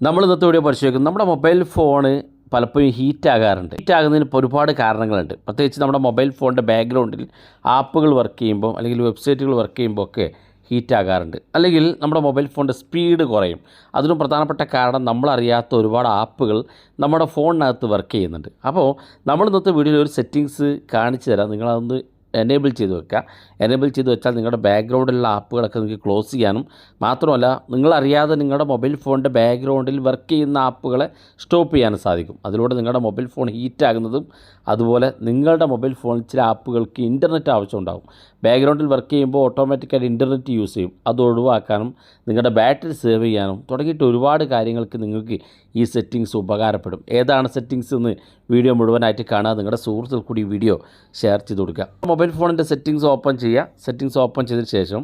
നമ്മൾ ഇന്നത്തെ വീഡിയോ പരിശോധിക്കുന്നത് നമ്മുടെ മൊബൈൽ ഫോൺ പലപ്പോഴും ഹീറ്റാകാറുണ്ട്. ഹീറ്റാകുന്നതിന് ഒരുപാട് കാരണങ്ങളുണ്ട്. പ്രത്യേകിച്ച് നമ്മുടെ മൊബൈൽ ഫോണിൻ്റെ ബാക്ക്ഗ്രൗണ്ടിൽ ആപ്പുകൾ വർക്ക് ചെയ്യുമ്പോൾ അല്ലെങ്കിൽ വെബ്സൈറ്റുകൾ വർക്ക് ചെയ്യുമ്പോൾ ഒക്കെ ഹീറ്റാകാറുണ്ട്. അല്ലെങ്കിൽ നമ്മുടെ മൊബൈൽ ഫോണിൻ്റെ സ്പീഡ് കുറയും. അതിനും പ്രധാനപ്പെട്ട കാരണം നമ്മളറിയാത്ത ഒരുപാട് ആപ്പുകൾ നമ്മുടെ ഫോണിനകത്ത് വർക്ക് ചെയ്യുന്നുണ്ട്. അപ്പോൾ നമ്മൾ ഇന്നത്തെ വീഡിയോയിൽ ഒരു സെറ്റിങ്സ് കാണിച്ചു തരാം. നിങ്ങളതൊന്ന് എനേബിൾ ചെയ്ത് വെക്കുക. എനേബിൾ ചെയ്ത് വെച്ചാൽ നിങ്ങളുടെ ബാക്ക്ഗ്രൗണ്ടിലുള്ള ആപ്പുകളൊക്കെ നിങ്ങൾക്ക് ക്ലോസ് ചെയ്യാനും മാത്രമല്ല നിങ്ങളറിയാതെ നിങ്ങളുടെ മൊബൈൽ ഫോണിൻ്റെ ബാക്ക്ഗ്രൗണ്ടിൽ വർക്ക് ചെയ്യുന്ന ആപ്പുകളെ സ്റ്റോപ്പ് ചെയ്യാനും സാധിക്കും. അതിലൂടെ നിങ്ങളുടെ മൊബൈൽ ഫോൺ ഹീറ്റാകുന്നതും അതുപോലെ നിങ്ങളുടെ മൊബൈൽ ഫോണിൽ ചില ആപ്പുകൾക്ക് ഇൻ്റർനെറ്റ് ആവശ്യമുണ്ടാകും. ബാക്ക്ഗ്രൗണ്ടിൽ വർക്ക് ചെയ്യുമ്പോൾ ഓട്ടോമാറ്റിക്കായിട്ട് ഇൻ്റർനെറ്റ് യൂസ് ചെയ്യും. അത് ഒഴിവാക്കാനും നിങ്ങളുടെ ബാറ്ററി സേവ് ചെയ്യാനും തുടങ്ങിയിട്ട് ഒരുപാട് കാര്യങ്ങൾക്ക് നിങ്ങൾക്ക് ഈ സെറ്റിങ്സ് ഉപകാരപ്പെടും. ഏതാണ് സെറ്റിങ്സ് എന്ന് വീഡിയോ മുഴുവനായിട്ട് കാണുക. നിങ്ങളുടെ സുഹൃത്തുക്കൾ കൂടി വീഡിയോ ഷെയർ ചെയ്ത് കൊടുക്കുക. മൊബൈൽ ഫോണിൻ്റെ സെറ്റിങ്സ് ഓപ്പൺ ചെയ്യുക. സെറ്റിങ്സ് ഓപ്പൺ ചെയ്തതിന് ശേഷം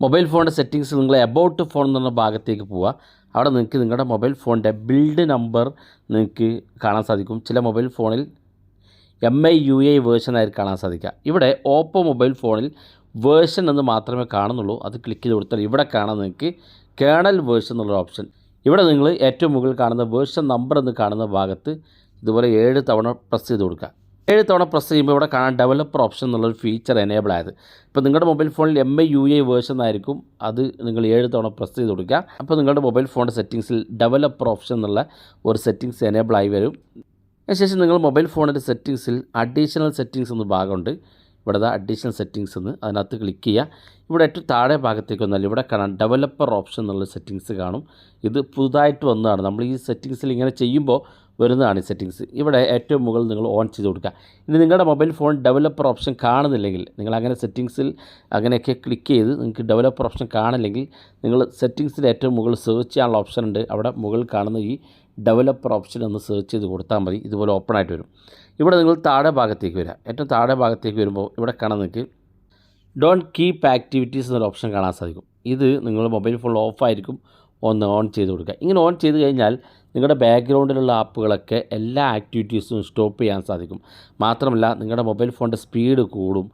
മൊബൈൽ ഫോണിൻ്റെ സെറ്റിങ്സ് നിങ്ങൾ എബൌട്ട് ഫോൺ എന്ന് പറഞ്ഞ ഭാഗത്തേക്ക് പോവുക. അവിടെ നിങ്ങൾക്ക് നിങ്ങളുടെ മൊബൈൽ ഫോണിൻ്റെ ബിൽഡ് നമ്പർ നിങ്ങൾക്ക് കാണാൻ സാധിക്കും. ചില മൊബൈൽ ഫോണിൽ MIUI വേർഷൻ ആയിരിക്കും കാണാൻ സാധിക്കുക. ഇവിടെ ഓപ്പോ മൊബൈൽ ഫോണിൽ വേർഷൻ എന്ന് മാത്രമേ കാണുന്നുള്ളൂ. അത് ക്ലിക്ക് ചെയ്ത് കൊടുത്താൽ ഇവിടെ കാണാൻ നിങ്ങൾക്ക് കേണൽ വേർഷൻ എന്നുള്ള ഓപ്ഷൻ. ഇവിടെ നിങ്ങൾ ഏറ്റവും മുകളിൽ കാണുന്ന വേർഷൻ നമ്പർ എന്ന് കാണുന്ന ഭാഗത്ത് ഇതുപോലെ 7 തവണ പ്രസ് ചെയ്ത് കൊടുക്കുക. 7 തവണ പ്രസ് ചെയ്യുമ്പോൾ ഇവിടെ കാണാൻ ഡെവലപ്പർ ഓപ്ഷൻ എന്നുള്ളൊരു ഫീച്ചർ എനേബിൾ ആയത്. ഇപ്പോൾ നിങ്ങളുടെ മൊബൈൽ ഫോണിൽ MIUI വേർഷൻ ആയിരിക്കും. അത് നിങ്ങൾ 7 തവണ പ്രസ് ചെയ്ത് കൊടുക്കുക. അപ്പോൾ നിങ്ങളുടെ മൊബൈൽ ഫോണിൻ്റെ സെറ്റിങ്സിൽ ഡെവലപ്പർ ഓപ്ഷൻ എന്നുള്ള ഒരു സെറ്റിങ്സ് എനേബിൾ ആയി വരും. അതിനുശേഷം നിങ്ങൾ മൊബൈൽ ഫോണിൻ്റെ സെറ്റിങ്സിൽ അഡീഷണൽ സെറ്റിങ്സ് എന്ന ഭാഗമുണ്ട്. ഇവിടെ അഡീഷണൽ സെറ്റിങ്സ് എന്ന് അതിനകത്ത് ക്ലിക്ക് ചെയ്യുക. ഇവിടെ ഏറ്റവും താഴെ ഭാഗത്തേക്ക് വന്നാൽ ഇവിടെ കാണാൻ ഡെവലപ്പർ ഓപ്ഷൻ എന്നുള്ള സെറ്റിങ്സ് കാണും. ഇത് പുതുതായിട്ട് വന്നതാണ്. നമ്മൾ ഈ സെറ്റിങ്സിൽ ഇങ്ങനെ ചെയ്യുമ്പോൾ വരുന്നതാണ് ഈ സെറ്റിങ്സ്. ഇവിടെ ഏറ്റവും മുകളിൽ നിങ്ങൾ ഓൺ ചെയ്ത് കൊടുക്കുക. ഇനി നിങ്ങളുടെ മൊബൈൽ ഫോൺ ഡെവലപ്പർ ഓപ്ഷൻ കാണുന്നില്ലെങ്കിൽ നിങ്ങൾ അങ്ങനെ സെറ്റിങ്സിൽ അങ്ങനെയൊക്കെ ക്ലിക്ക് ചെയ്ത് നിങ്ങൾക്ക് ഡെവലപ്പർ ഓപ്ഷൻ കാണില്ലെങ്കിൽ നിങ്ങൾ സെറ്റിങ്സിൽ ഏറ്റവും മുകളിൽ സെർച്ച് ചെയ്യാനുള്ള ഓപ്ഷൻ ഉണ്ട്. അവിടെ മുകളിൽ കാണുന്ന ഈ ഡെവലപ്പർ ഓപ്ഷൻ ഒന്ന് സെർച്ച് ചെയ്ത് കൊടുത്താൽ മതി. ഇതുപോലെ ഓപ്പൺ ആയിട്ട് വരും. ഇവിടെ നിങ്ങൾ താഴെ ഭാഗത്തേക്ക് വരിക. ഏറ്റവും താഴെ ഭാഗത്തേക്ക് വരുമ്പോൾ ഇവിടെ കാണാൻ നിങ്ങൾക്ക് ഡോണ്ട് കീപ്പ് ആക്ടിവിറ്റീസ് എന്നൊരു ഓപ്ഷൻ കാണാൻ സാധിക്കും. ഇത് നിങ്ങൾ മൊബൈൽ ഫോണിൽ ഓഫായിരിക്കും. ഒന്ന് ഓൺ ചെയ്ത് കൊടുക്കുക. ഇങ്ങനെ ഓൺ ചെയ്ത് കഴിഞ്ഞാൽ നിങ്ങളുടെ ബാക്ക്ഗ്രൗണ്ടിലുള്ള ആപ്പുകളൊക്കെ എല്ലാ ആക്ടിവിറ്റീസും സ്റ്റോപ്പ് ചെയ്യാൻ സാധിക്കും. മാത്രമല്ല നിങ്ങളുടെ മൊബൈൽ ഫോണിൻ്റെ സ്പീഡ് കൂടും.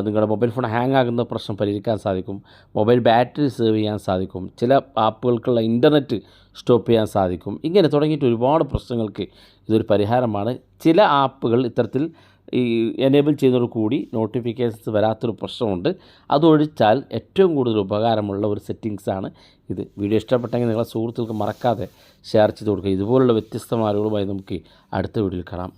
നിങ്ങളുടെ മൊബൈൽ ഫോൺ ഹാങ് ആകുന്ന പ്രശ്നം പരിഹരിക്കാൻ സാധിക്കും. മൊബൈൽ ബാറ്ററി സേവ് ചെയ്യാൻ സാധിക്കും. ചില ആപ്പുകൾക്കുള്ള ഇൻ്റർനെറ്റ് സ്റ്റോപ്പ് ചെയ്യാൻ സാധിക്കും. ഇങ്ങനെ തുടങ്ങിയിട്ട് ഒരുപാട് പ്രശ്നങ്ങൾക്ക് ഇതൊരു പരിഹാരമാണ്. ചില ആപ്പുകൾ ഇത്തരത്തിൽ ഈ എനേബിൾ ചെയ്യുന്നതോട് കൂടി നോട്ടിഫിക്കേഷൻസ് വരാത്തൊരു പ്രശ്നമുണ്ട്. അതൊഴിച്ചാൽ ഏറ്റവും കൂടുതൽ ഉപകാരമുള്ള ഒരു സെറ്റിങ്സാണ് ഇത്. വീഡിയോ ഇഷ്ടപ്പെട്ടെങ്കിൽ നിങ്ങളെ സുഹൃത്തുക്കൾക്ക് മറക്കാതെ ഷെയർ ചെയ്ത് കൊടുക്കുക. ഇതുപോലുള്ള വ്യത്യസ്തമായ അറിവുകളുമായി നമുക്ക് അടുത്ത വീഡിയോയിൽ കാണാം.